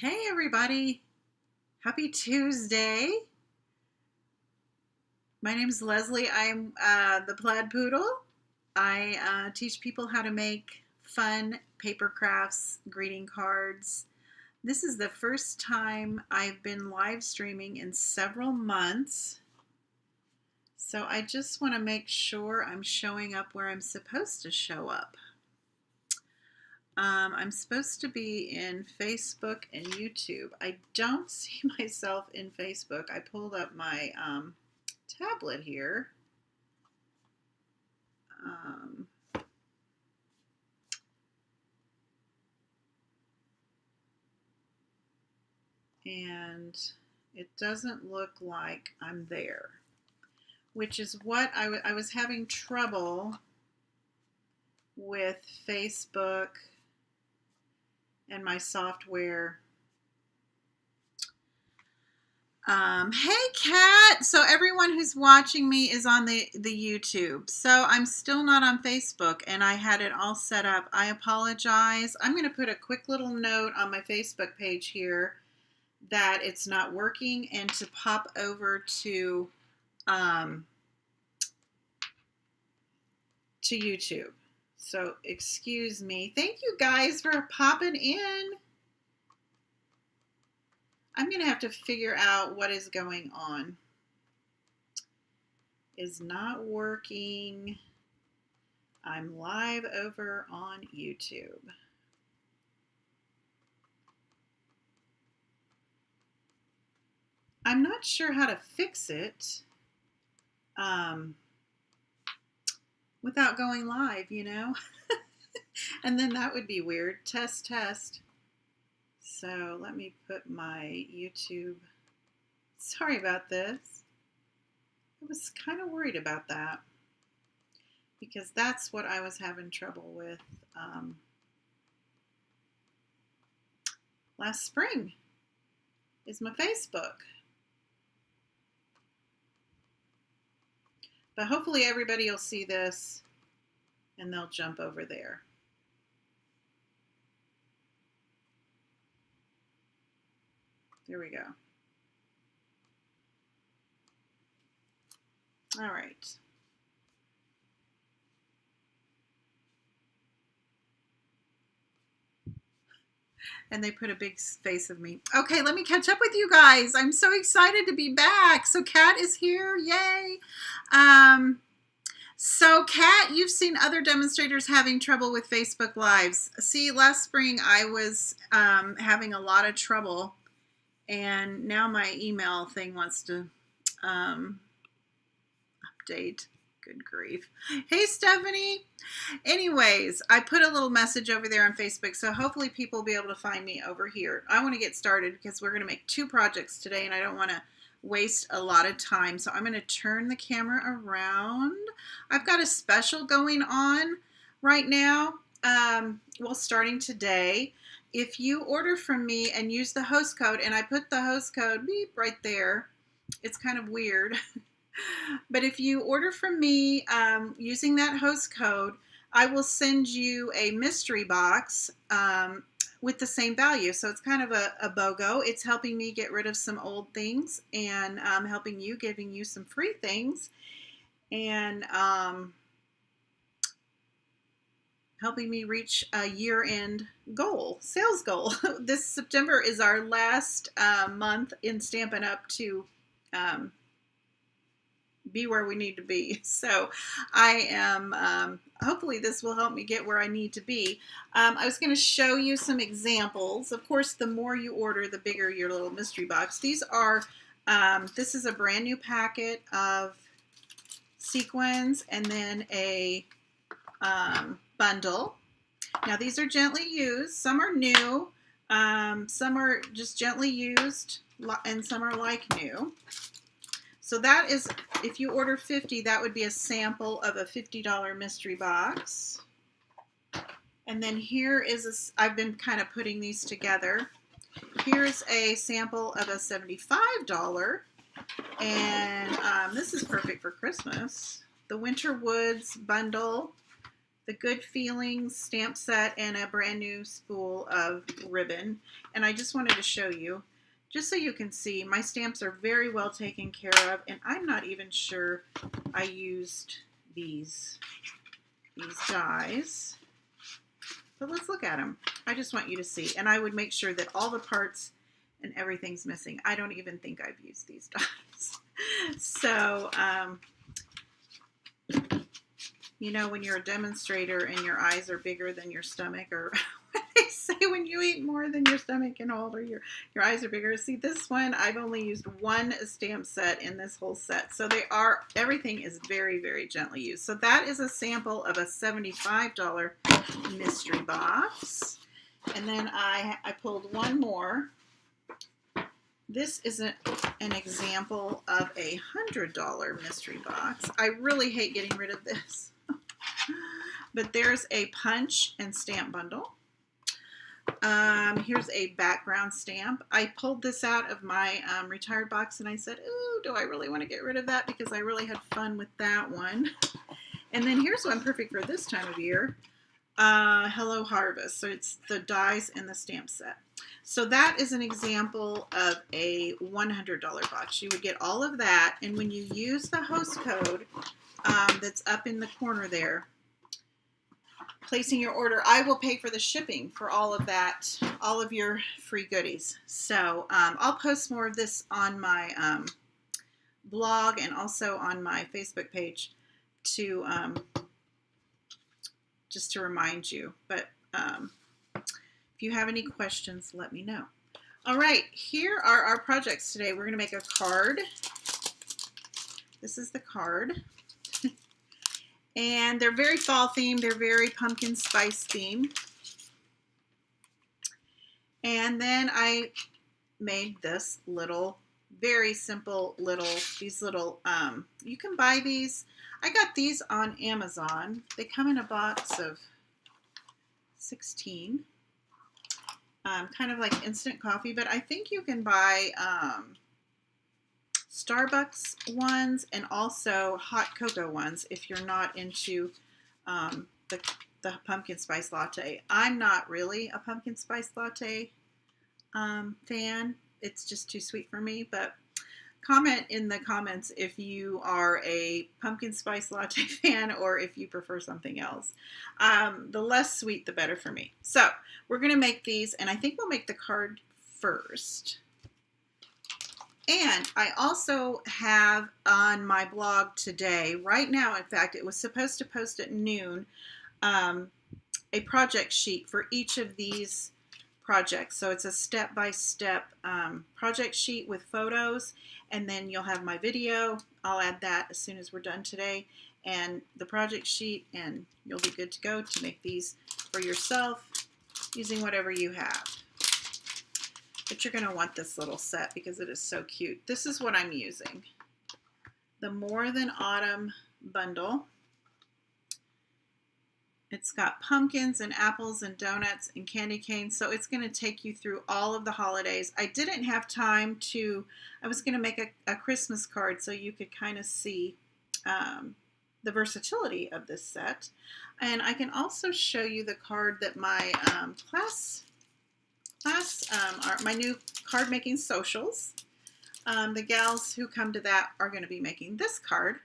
Hey everybody, happy Tuesday. My name is Leslie. I'm the Plaid Poodle. I teach people how to make fun paper crafts, greeting cards. This is the first time I've been live streaming in several months. So I just want to make sure I'm showing up where I'm supposed to show up. I'm supposed to be in Facebook and YouTube. I don't see myself in Facebook. I pulled up my tablet here. And it doesn't look like I'm there, which is what I was having trouble with Facebook and my software. Hey Kat, so everyone who's watching me is on the YouTube. So I'm still not on Facebook and I had it all set up. I apologize. I'm going to put a quick little note on my Facebook page here that it's not working and to pop over to YouTube. So excuse me. Thank you guys for popping in. I'm going to have to figure out what is going on. Is not working. I'm live over on YouTube. I'm not sure how to fix it without going live, you know? And then that would be weird. Test, test. So let me put my YouTube. Sorry about this. I was kind of worried about that because that's what I was having trouble with last spring is my Facebook. But hopefully everybody will see this and they'll jump over there. There we go. All right. And they put a big face of me. Okay, let me catch up with you guys. I'm so excited to be back. So Kat is here. Yay. So Kat, you've seen other demonstrators having trouble with Facebook Lives. See, last spring I was having a lot of trouble. And now my email thing wants to update. Good grief. Hey, Stephanie. Anyways, I put a little message over there on Facebook, so hopefully people will be able to find me over here. I want to get started because we're going to make 2 projects today, and I don't want to waste a lot of time. So I'm going to turn the camera around. I've got a special going on right now, well, starting today. If you order from me and use the host code, and I put the host code beep right there, it's kind of weird. But if you order from me using that host code, I will send you a mystery box with the same value. So it's kind of a BOGO. It's helping me get rid of some old things and helping you, giving you some free things, and helping me reach a year-end goal, sales goal. This September is our last month in Stampin' Up! To be where we need to be. So I am, hopefully this will help me get where I need to be. I was going to show you some examples. Of course, the more you order, the bigger your little mystery box. These are, this is a brand new packet of sequins and then a bundle. Now these are gently used. Some are new. Some are just gently used and some are like new. So that is, if you order 50, that would be a sample of a $50 mystery box. And then here is, I've been kind of putting these together. Here's a sample of a $75. And this is perfect for Christmas. The Winter Woods bundle, the Good Feelings stamp set and a brand new spool of ribbon. And I just wanted to show you, just so you can see, my stamps are very well taken care of, and I'm not even sure I used these dies. But let's look at them. I just want you to see. And I would make sure that all the parts and everything's missing. I don't even think I've used these dies. So, you know, when you're a demonstrator and your eyes are bigger than your stomach, or what they say, when you eat more than your stomach can hold, or your eyes are bigger. See, this one, I've only used one stamp set in this whole set. So everything is very, very gently used. So that is a sample of a $75 mystery box. And then I pulled one more. This is an example of a $100 mystery box. I really hate getting rid of this. But there's a punch and stamp bundle. Here's a background stamp. I pulled this out of my retired box and I said, ooh, do I really want to get rid of that? Because I really had fun with that one. And then here's one perfect for this time of year. Hello Harvest. So it's the dies and the stamp set. So that is an example of a $100 box. You would get all of that, and when you use the host code that's up in the corner there, placing your order, I will pay for the shipping for all of that, all of your free goodies. So I'll post more of this on my blog and also on my Facebook page to just to remind you. But if you have any questions, let me know. All right, here are our projects today. We're going to make a card. This is the card. And they're very fall themed. They're very pumpkin spice themed. And then I made this little, very simple these little, you can buy these. I got these on Amazon. They come in a box of 16. Kind of like instant coffee, but I think you can buy Starbucks ones and also hot cocoa ones if you're not into the pumpkin spice latte. I'm not really a pumpkin spice latte fan. It's just too sweet for me, but comment in the comments if you are a pumpkin spice latte fan or if you prefer something else. The less sweet, the better for me. So we're going to make these, and I think we'll make the card first. And I also have on my blog today, right now, in fact, it was supposed to post at noon, a project sheet for each of these projects. So it's a step-by-step project sheet with photos, and then you'll have my video. I'll add that as soon as we're done today, and the project sheet, and you'll be good to go to make these for yourself using whatever you have. But you're going to want this little set because it is so cute. This is what I'm using. The More Than Autumn bundle. It's got pumpkins and apples and donuts and candy canes, so it's going to take you through all of the holidays. I didn't have time to, I was going to make a Christmas card so you could kind of see the versatility of this set. And I can also show you the card that my my new card making socials. The gals who come to that are going to be making this card.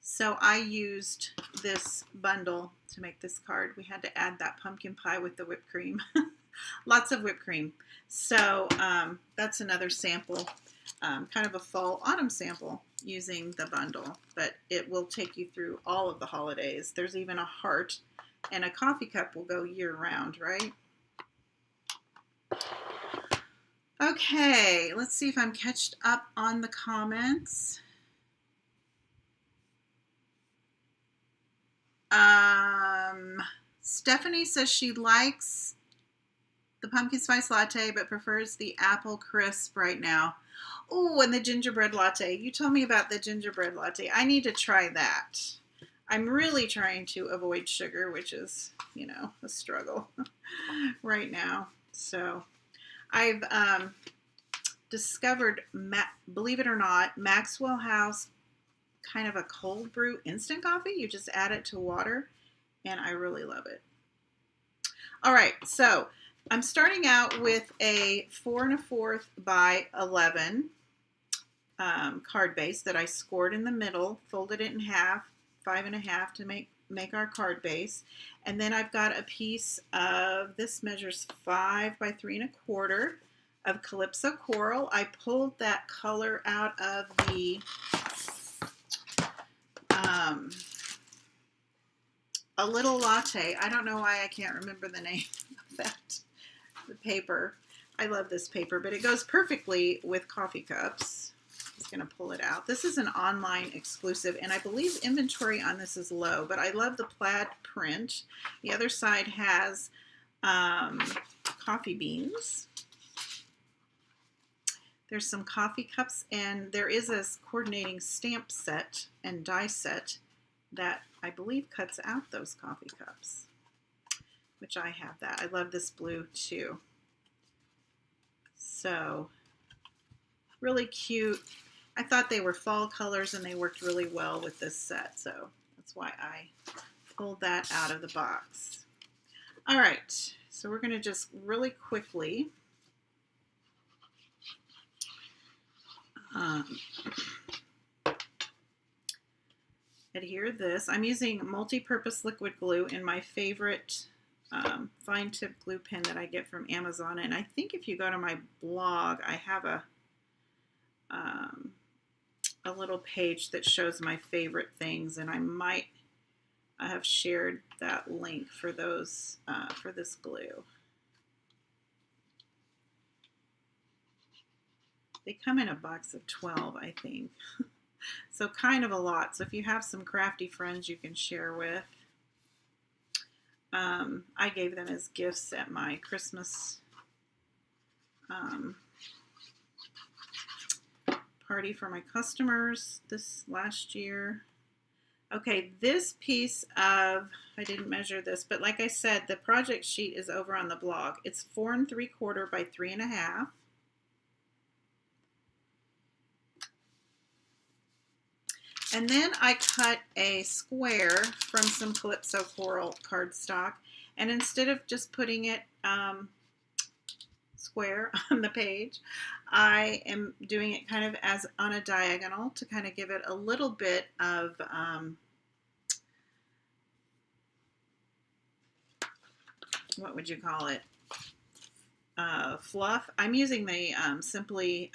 So I used this bundle to make this card. We had to add that pumpkin pie with the whipped cream. Lots of whipped cream. So that's another sample, kind of a fall autumn sample using the bundle. But it will take you through all of the holidays. There's even a heart, and a coffee cup will go year round, right? Okay, let's see if I'm catched up on the comments. Stephanie says she likes the pumpkin spice latte but prefers the apple crisp right now. Oh, and the gingerbread latte. You told me about the gingerbread latte. I need to try that. I'm really trying to avoid sugar, which is, you know, a struggle right now. So I've discovered, believe it or not, Maxwell House kind of a cold brew instant coffee. You just add it to water, and I really love it. All right, so I'm starting out with a 4 1/4 by 11 card base that I scored in the middle, folded it in half, 5 1/2 to make our card base. And then I've got a piece of, this measures 5 by 3 1/4 of Calypso Coral. I pulled that color out of the A Little Latte. I don't know why I can't remember the name of that, the paper. I love this paper, but it goes perfectly with coffee cups. I'm just going to pull it out. This is an online exclusive, and I believe inventory on this is low, but I love the plaid print. The other side has coffee beans. There's some coffee cups, and there is a coordinating stamp set and die set that I believe cuts out those coffee cups, which I have that. I love this blue too. So really cute. I thought they were fall colors and they worked really well with this set, so that's why I pulled that out of the box. All right, so we're going to just really quickly adhere this. I'm using multi-purpose liquid glue in my favorite fine tip glue pen that I get from Amazon, and I think if you go to my blog, I have a little page that shows my favorite things, and I might have shared that link for those for this glue. They come in a box of 12, I think. So kind of a lot. So if you have some crafty friends you can share with. I gave them as gifts at my Christmas party for my customers this last year. Okay, this piece of, I didn't measure this, but like I said, the project sheet is over on the blog. It's 4 3/4 by 3 1/2. And then I cut a square from some Calypso Coral cardstock, and instead of just putting it square on the page, I am doing it kind of as on a diagonal to kind of give it a little bit of what would you call it? Fluff. I'm using the Simply,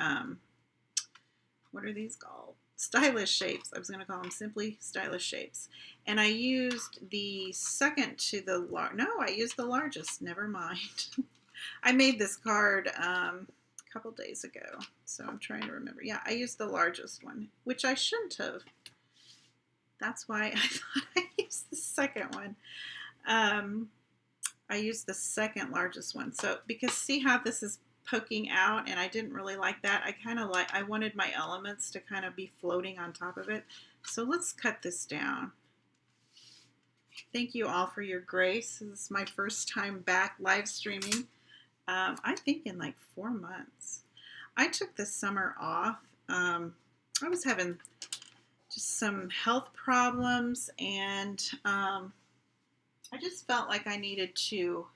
what are these called? Stylish Shapes. I was going to call them Simply Stylish Shapes. And I used the second to the I used the largest. Never mind. I made this card a couple days ago, so I'm trying to remember. Yeah, I used the largest one, which I shouldn't have. That's why I thought I used the second one. I used the second largest one. So, because see how this is poking out, and I didn't really like that. I wanted my elements to kind of be floating on top of it. So let's cut this down. Thank you all for your grace. This is my first time back live streaming. I think in like 4 months. I took the summer off. I was having just some health problems, and I just felt like I needed to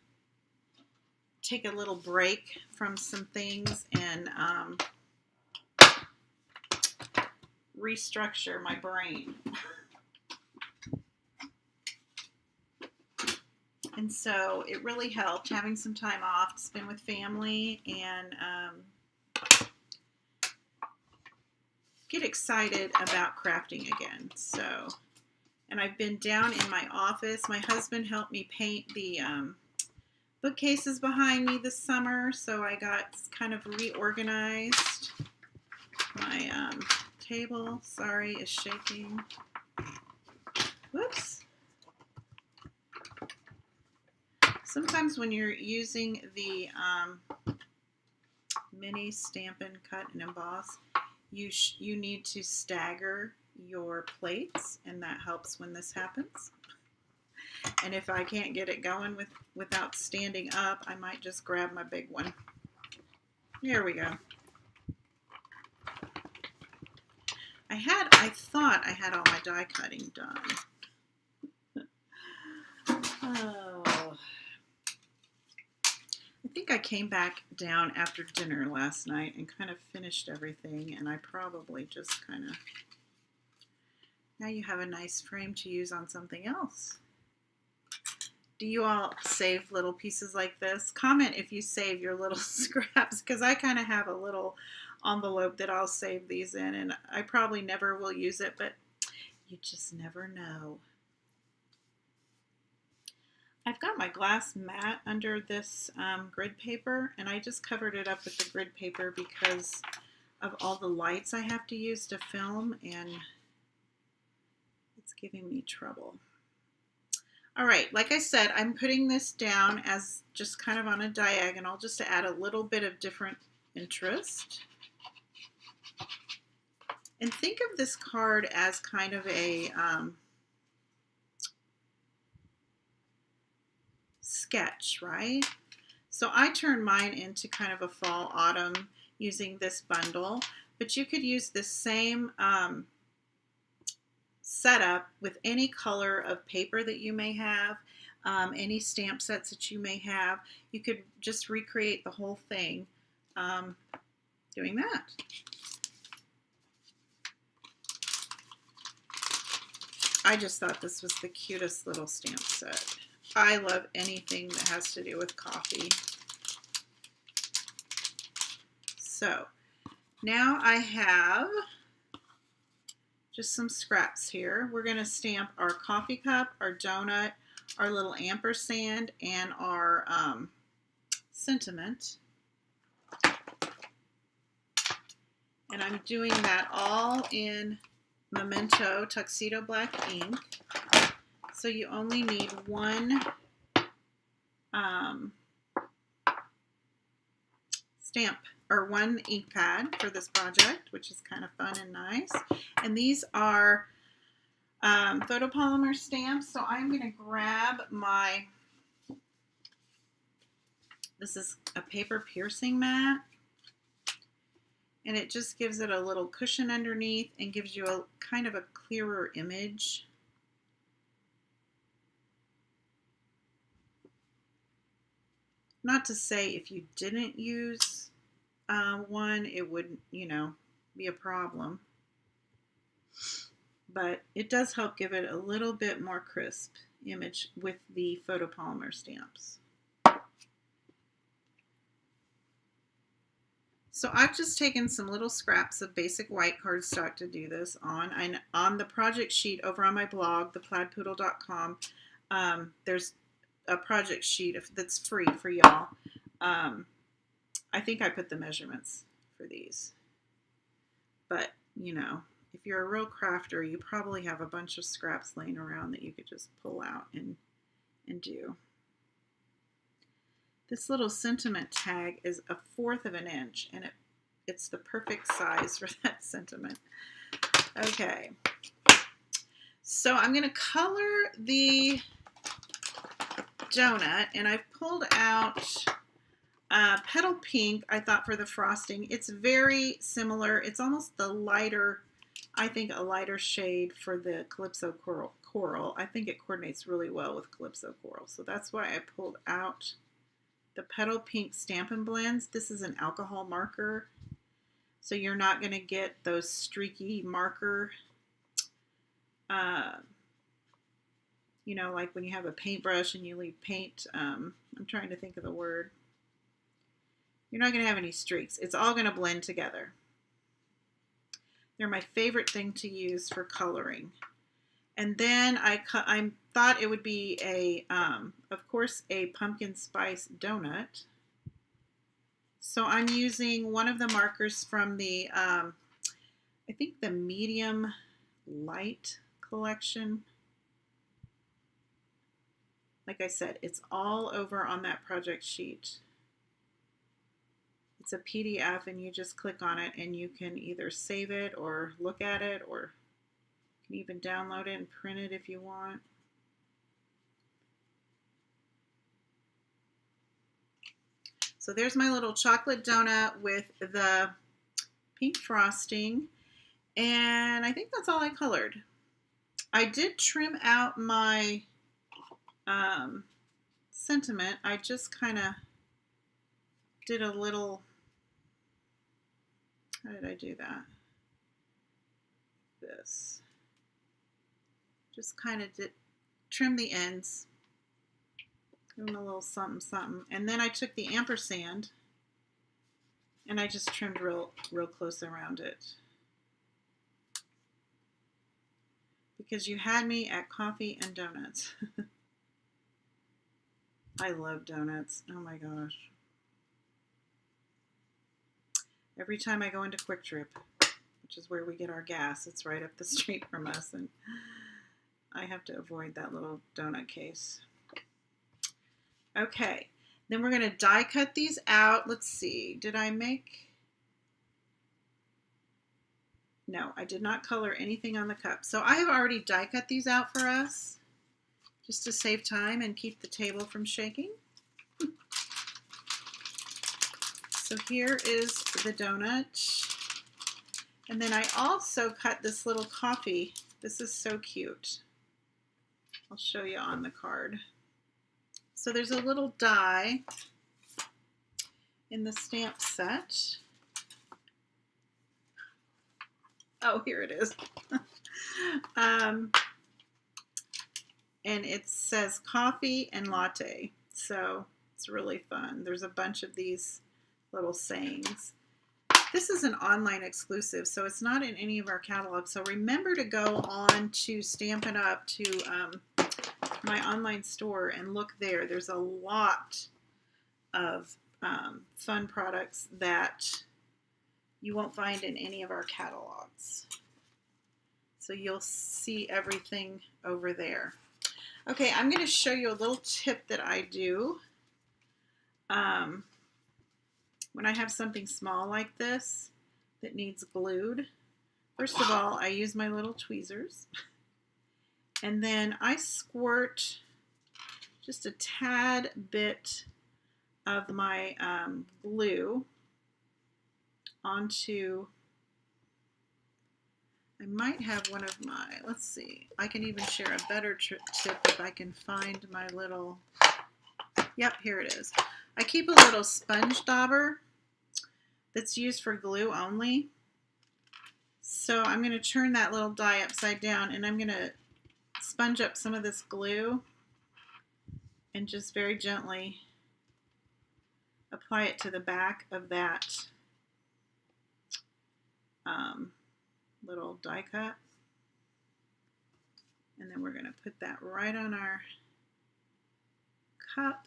take a little break from some things and restructure my brain. And so it really helped having some time off to spend with family and get excited about crafting again. So, and I've been down in my office. My husband helped me paint the bookcases behind me this summer, so I got kind of reorganized. My table, sorry, is shaking. Whoops. Sometimes when you're using the mini Stampin' Cut and Emboss, you need to stagger your plates, and that helps when this happens. And if I can't get it going without standing up, I might just grab my big one. There we go. I thought I had all my die cutting done. Oh, I think I came back down after dinner last night and kind of finished everything, and I probably just kind of, now you have a nice frame to use on something else. Do you all save little pieces like this? Comment if you save your little scraps, because I kind of have a little envelope that I'll save these in, and I probably never will use it, but you just never know. I've got my glass mat under this grid paper, and I just covered it up with the grid paper because of all the lights I have to use to film, and it's giving me trouble. All right, like I said, I'm putting this down as just kind of on a diagonal just to add a little bit of different interest. And think of this card as kind of a sketch, right? So I turned mine into kind of a fall autumn using this bundle, but you could use the same setup with any color of paper that you may have, any stamp sets that you may have. You could just recreate the whole thing doing that. I just thought this was the cutest little stamp set. I love anything that has to do with coffee. So now I have just some scraps here. We're going to stamp our coffee cup, our donut, our little ampersand, and our sentiment. And I'm doing that all in Memento Tuxedo Black ink. So you only need one stamp or one ink pad for this project, which is kind of fun and nice. And these are photopolymer stamps. So I'm going to grab my, this is a paper piercing mat. And it just gives it a little cushion underneath and gives you a kind of a clearer image. Not to say if you didn't use one, it would, be a problem. But it does help give it a little bit more crisp image with the photopolymer stamps. So I've just taken some little scraps of basic white cardstock to do this on. And on the project sheet over on my blog, theplaidpoodle.com, there's a project sheet that's free for y'all. I think I put the measurements for these. But, if you're a real crafter, you probably have a bunch of scraps laying around that you could just pull out and do. This little sentiment tag is 1/4 of an inch, and it's the perfect size for that sentiment. Okay, so I'm going to color the donut, and I've pulled out Petal Pink, I thought, for the frosting. It's very similar. It's almost the lighter, I think, a lighter shade for the Calypso Coral. I think it coordinates really well with Calypso Coral, so that's why I pulled out the Petal Pink Stampin' Blends. This is an alcohol marker, so you're not going to get those streaky marker, like when you have a paintbrush and you leave paint, I'm trying to think of the word. You're not going to have any streaks. It's all going to blend together. They're my favorite thing to use for coloring. And then I thought it would be of course, a pumpkin spice donut. So I'm using one of the markers from the, I think the Medium Light collection. Like I said, it's all over on that project sheet. It's a PDF, and you just click on it, and you can either save it or look at it, or you can even download it and print it if you want. So there's my little chocolate donut with the pink frosting, and I think that's all I colored. I did trim out my sentiment, I just kind of did a little, how did I do that? This. Just kind of trim the ends. Give them a little something, something. And then I took the ampersand and I just trimmed real close around it. Because you had me at coffee and donuts. I love donuts. Oh my gosh. Every time I go into Quick Trip, which is where we get our gas, it's right up the street from us, and I have to avoid that little donut case. Okay, then we're going to die cut these out. Let's see, did I make... No, I did not color anything on the cup. So I have already die cut these out for us, just to save time and keep the table from shaking. So here is the donut. And then I also cut this little coffee. This is so cute. I'll show you on the card. So there's a little die in the stamp set. Oh, here it is. And it says coffee and latte. So it's really fun. There's a bunch of these little sayings. This is an online exclusive, so it's not in any of our catalogs. So remember to go on to Stampin' Up! To my online store and look there. There's a lot of fun products that you won't find in any of our catalogs. So you'll see everything over there. Okay, I'm going to show you a little tip that I do. When I have something small like this that needs glued, first of all, I use my little tweezers. And then I squirt just a tad bit of my glue onto, I might have one of my, let's see, I can even share a better tip if I can find my little, yep, here it is. I keep a little sponge dauber that's used for glue only. So I'm going to turn that little die upside down and I'm going to sponge up some of this glue and just very gently apply it to the back of that little die cut. And then we're going to put that right on our cup.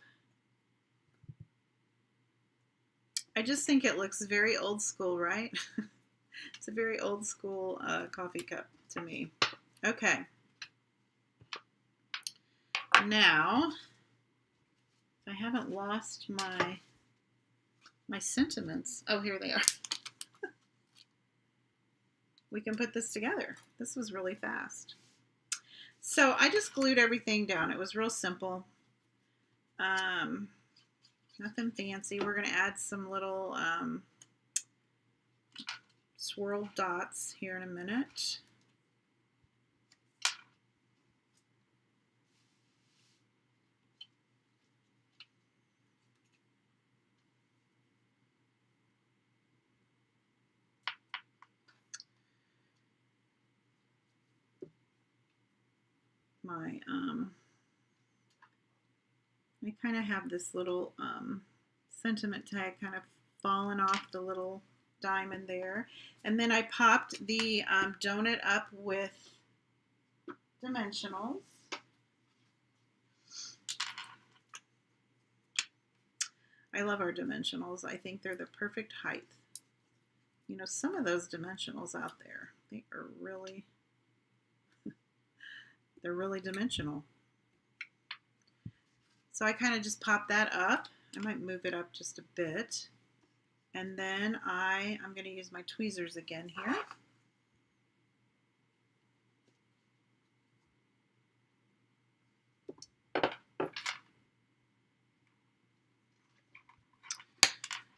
I just think it looks very old school, right? It's a very old school coffee cup to me. Okay. Now, if I haven't lost my sentiments, oh, here they are. We can put this together. This was really fast. So I just glued everything down. It was real simple. Nothing fancy. We're going to add some little swirl dots here in a minute. I kind of have this little sentiment tag kind of falling off the little diamond there. And then I popped the donut up with dimensionals. I love our dimensionals. I think they're the perfect height. You know, some of those dimensionals out there, they are really, they're really dimensional. So I kind of just pop that up. I might move it up just a bit. And then I'm going to use my tweezers again here.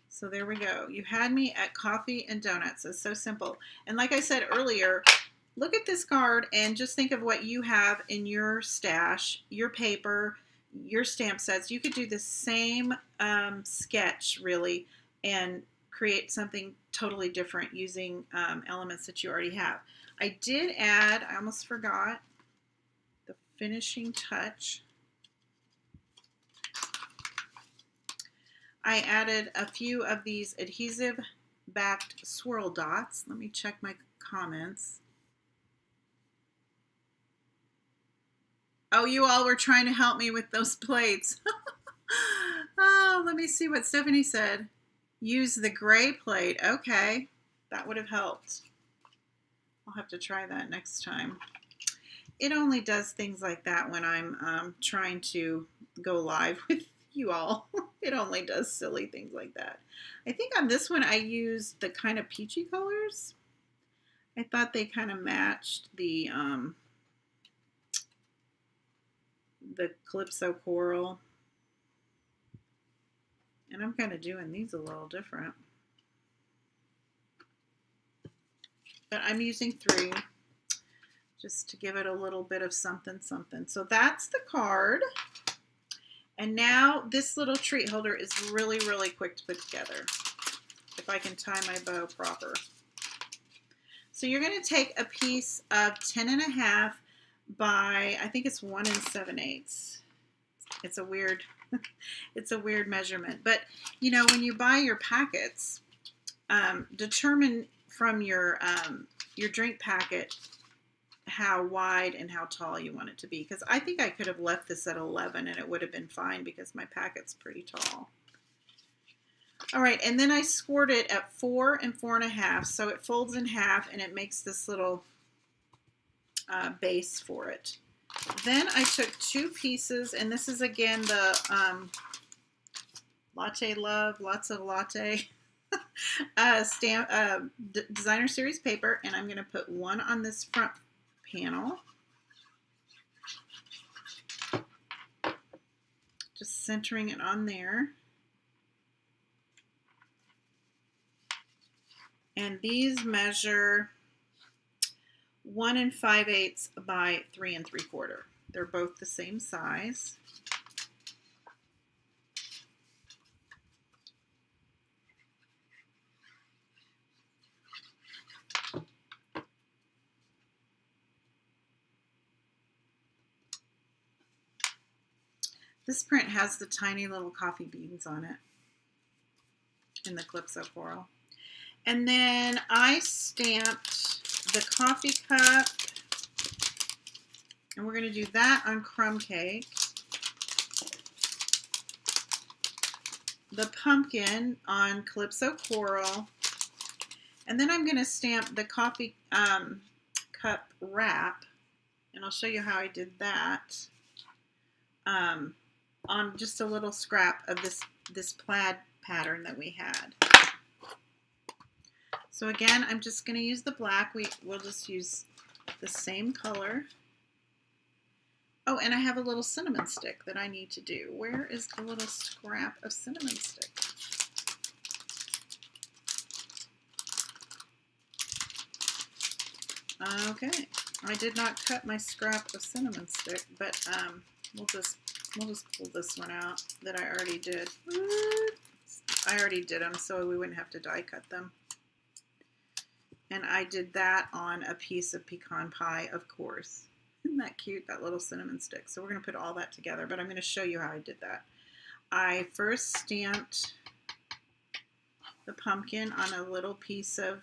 So there we go. You had me at coffee and donuts. It's so simple. And like I said earlier, look at this card and just think of what you have in your stash, your paper, your stamp sets, you could do the same sketch really and create something totally different using elements that you already have. I did add, I almost forgot, the finishing touch. I added a few of these adhesive backed swirl dots. Let me check my comments. Oh, you all were trying to help me with those plates. Oh, let me see what Stephanie said. Use the gray plate. Okay, that would have helped. I'll have to try that next time. It only does things like that when I'm trying to go live with you all. It only does silly things like that. I think on this one I used the kind of peachy colors. I thought they kind of matched the Calypso Coral. And I'm kind of doing these a little different. But I'm using 3 just to give it a little bit of something, something. So that's the card. And now this little treat holder is really, really quick to put together, if I can tie my bow proper. So you're going to take a piece of 10.5 by, I think it's 1 7/8. It's a weird, it's a weird measurement. But you know, when you buy your packets, determine from your drink packet how wide and how tall you want it to be. Because I think I could have left this at 11 and it would have been fine because my packet's pretty tall. All right, and then I scored it at 4 and 4.5, so it folds in half and it makes this little base for it. Then I took 2 pieces, and this is again the Latte Love, lots of latte stamp designer series paper, and I'm going to put one on this front panel, just centering it on there. And these measure 1 5/8 by 3 3/4. They're both the same size. This print has the tiny little coffee beans on it in the Calypso Coral. And then I stamped the coffee cup, and we're going to do that on crumb cake. The pumpkin on Calypso Coral, and then I'm going to stamp the coffee cup wrap, and I'll show you how I did that on just a little scrap of this plaid pattern that we had. So again, I'm just going to use the black. We'll just use the same color. Oh, and I have a little cinnamon stick that I need to do. Where is the little scrap of cinnamon stick? Okay, I did not cut my scrap of cinnamon stick, but we'll just pull this one out that I already did. I already did them, so we wouldn't have to die cut them. And I did that on a piece of pecan pie, of course. Isn't that cute, that little cinnamon stick? So we're going to put all that together, but I'm going to show you how I did that. I first stamped the pumpkin on a little piece of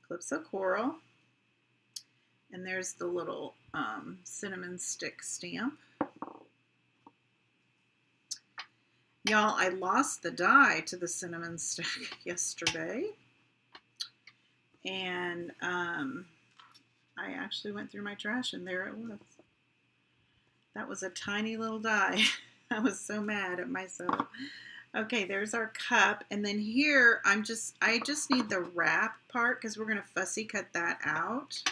Calypso Coral. And there's the little cinnamon stick stamp. Y'all, I lost the die to the cinnamon stick yesterday. And I actually went through my trash and there it was. That was a tiny little die. I was so mad at myself. Okay, there's our cup. And then here, I just need the wrap part because we're going to fussy cut that out.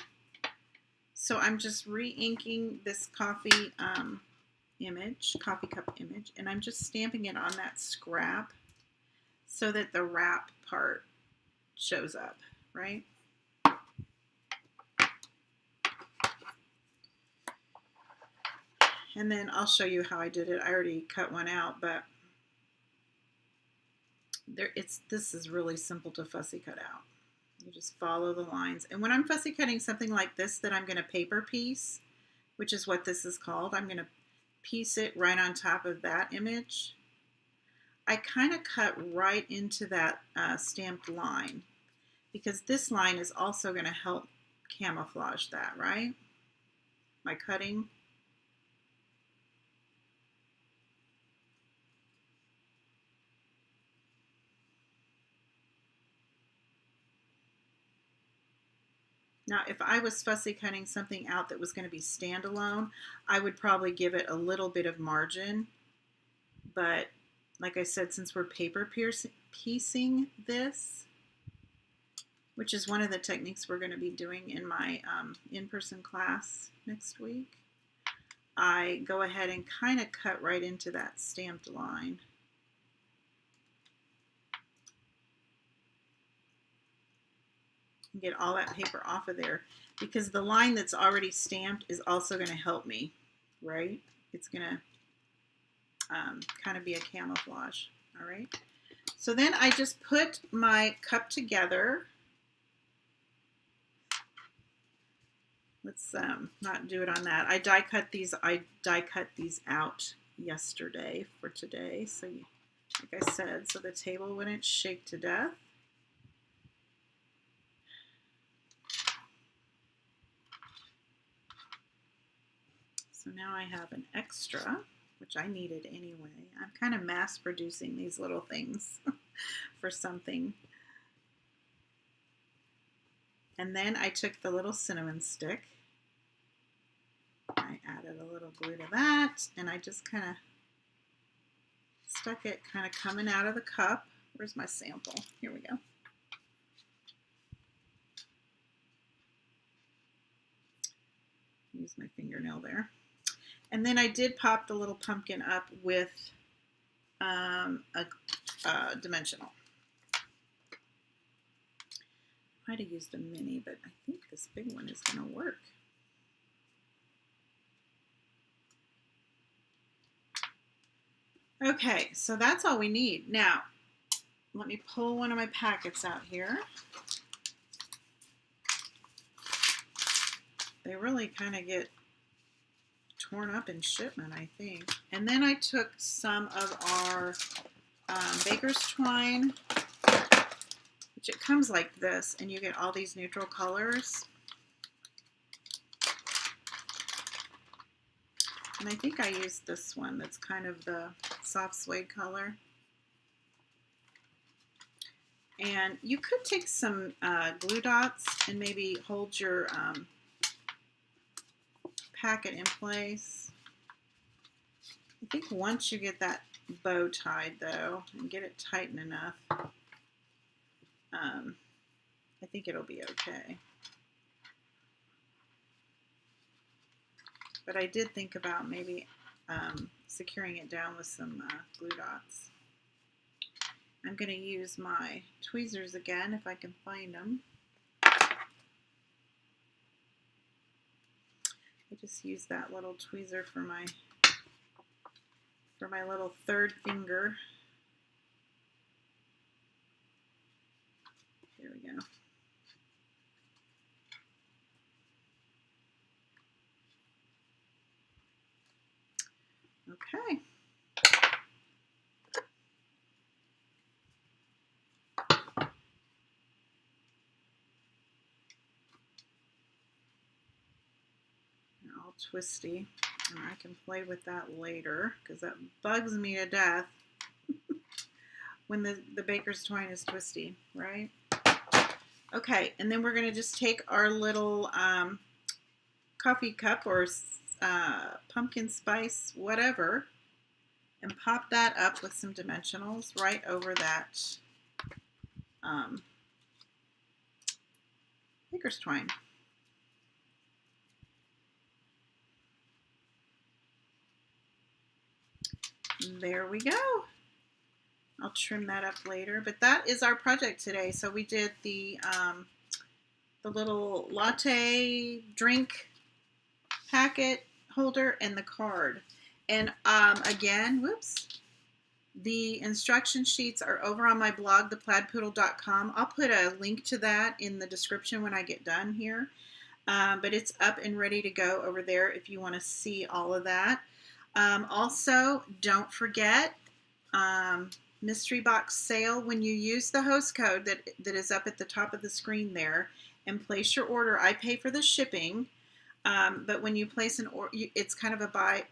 So I'm just re-inking this coffee cup image, and I'm just stamping it on that scrap so that the wrap part shows up, right? And then I'll show you how I did it. I already cut one out, but this is really simple to fussy cut out. You just follow the lines. And when I'm fussy cutting something like this that I'm going to paper piece, which is what this is called, I'm going to piece it right on top of that image. I kind of cut right into that stamped line, because this line is also going to help camouflage that, right? My cutting. Now, if I was fussy cutting something out that was going to be standalone, I would probably give it a little bit of margin. But like I said, since we're paper piecing this, which is one of the techniques we're going to be doing in my in-person class next week, I go ahead and kind of cut right into that stamped line. And get all that paper off of there, because the line that's already stamped is also going to help me, right? It's going to kind of be a camouflage. All right. So then I just put my cup together. Let's not do it on that. I die cut these out yesterday for today. So like I said, so the table wouldn't shake to death. So now I have an extra, which I needed anyway. I'm kind of mass producing these little things for something. And then I took the little cinnamon stick. I added a little glue to that, and I just kind of stuck it kind of coming out of the cup. Where's my sample? Here we go. Use my fingernail there. And then I did pop the little pumpkin up with a dimensional. Might have used a mini, but I think this big one is going to work. Okay, so that's all we need. Now, let me pull one of my packets out here. They really kind of get torn up in shipment, I think. And then I took some of our baker's twine, which it comes like this, and you get all these neutral colors. And I think I used this one that's kind of the soft suede color. And you could take some glue dots and maybe hold your packet in place. I think once you get that bow tied though and get it tightened enough, I think it'll be okay. But I did think about maybe securing it down with some glue dots. I'm going to use my tweezers again if I can find them. I just use that little tweezer for my little third finger. Here we go. Okay. All twisty, and I can play with that later because that bugs me to death when the baker's twine is twisty, right? Okay, and then we're going to just take our little coffee cup or pumpkin spice, whatever, and pop that up with some dimensionals right over that baker's twine. There we go. I'll trim that up later, but that is our project today. So we did the little latte drink packet holder and the card. And again, whoops, the instruction sheets are over on my blog, theplaidpoodle.com. I'll put a link to that in the description when I get done here. But it's up and ready to go over there if you want to see all of that. Also, don't forget mystery box sale. When you use the host code that is up at the top of the screen there and place your order, I pay for the shipping. But when you place an order, it's kind of a buy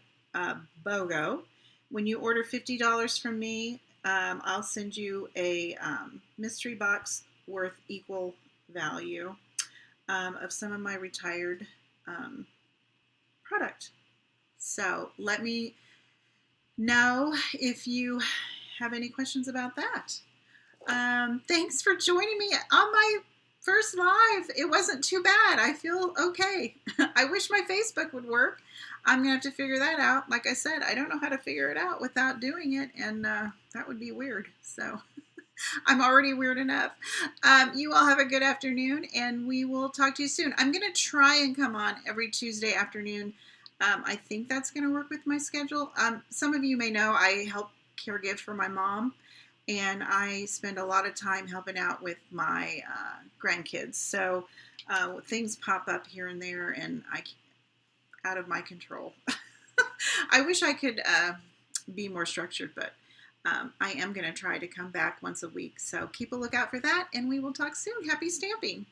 BOGO. When you order $50 from me, I'll send you a mystery box worth equal value of some of my retired product. So let me know if you have any questions about that. Thanks for joining me on my first live. It wasn't too bad. I feel okay. I wish my Facebook would work. I'm going to have to figure that out. Like I said, I don't know how to figure it out without doing it, and that would be weird. So I'm already weird enough. You all have a good afternoon, and we will talk to you soon. I'm going to try and come on every Tuesday afternoon. I think that's going to work with my schedule. Some of you may know I help caregive for my mom, and I spend a lot of time helping out with my grandkids. So things pop up here and there, and out of my control. I wish I could be more structured, but I am going to try to come back once a week. So keep a lookout for that, and we will talk soon. Happy stamping!